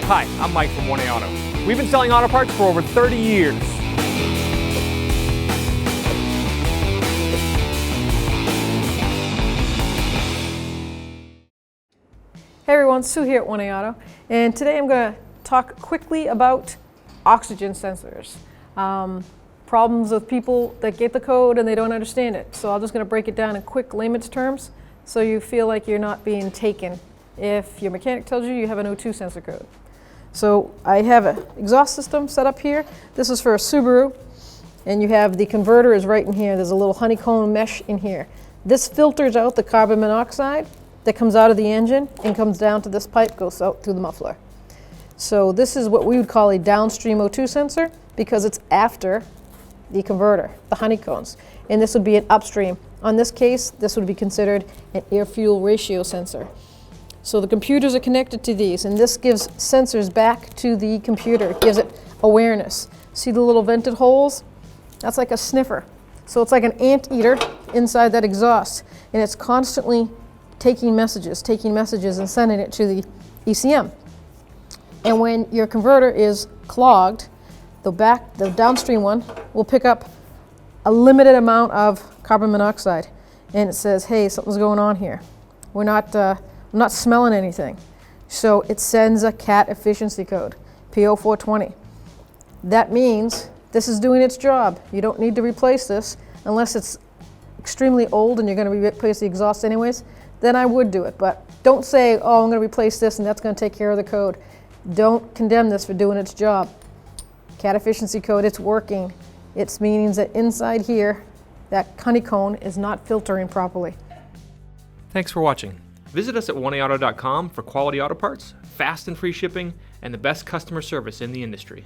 Hi, I'm Mike from 1A Auto. We've been selling auto parts for over 30 years. Hey everyone, Sue here at 1A Auto, and today I'm going to talk quickly about oxygen sensors. Problems with people that get the code and they don't understand it. So I'm just going to break it down in quick layman's terms so you feel like you're not being taken if your mechanic tells you you have an O2 sensor code. So I have an exhaust system set up here. This is for a Subaru, and you have the converter is right in here. There's a little honeycomb mesh in here. This filters out the carbon monoxide that comes out of the engine and comes down to this pipe, goes out through the muffler. So this is what we would call a downstream O2 sensor because it's after the converter, the honeycombs. And this would be an upstream. On this case, this would be considered an air-fuel ratio sensor. So the computers are connected to these, and this gives sensors back to the computer. It gives it awareness. See the little vented holes? That's like a sniffer. So it's like an anteater inside that exhaust, and it's constantly taking messages and sending it to the ECM. And when your converter is clogged, the downstream one will pick up a limited amount of carbon monoxide, and it says, hey, something's going on here. I'm not smelling anything. So it sends a CAT efficiency code, P0420. That means this is doing its job. You don't need to replace this unless it's extremely old and you're going to replace the exhaust anyways. Then I would do it. But don't say, oh, I'm going to replace this and that's going to take care of the code. Don't condemn this for doing its job. CAT efficiency code, it's working. It's meaning that inside here, that honeycomb is not filtering properly. Thanks for watching. Visit us at 1AAuto.com for quality auto parts, fast and free shipping, and the best customer service in the industry.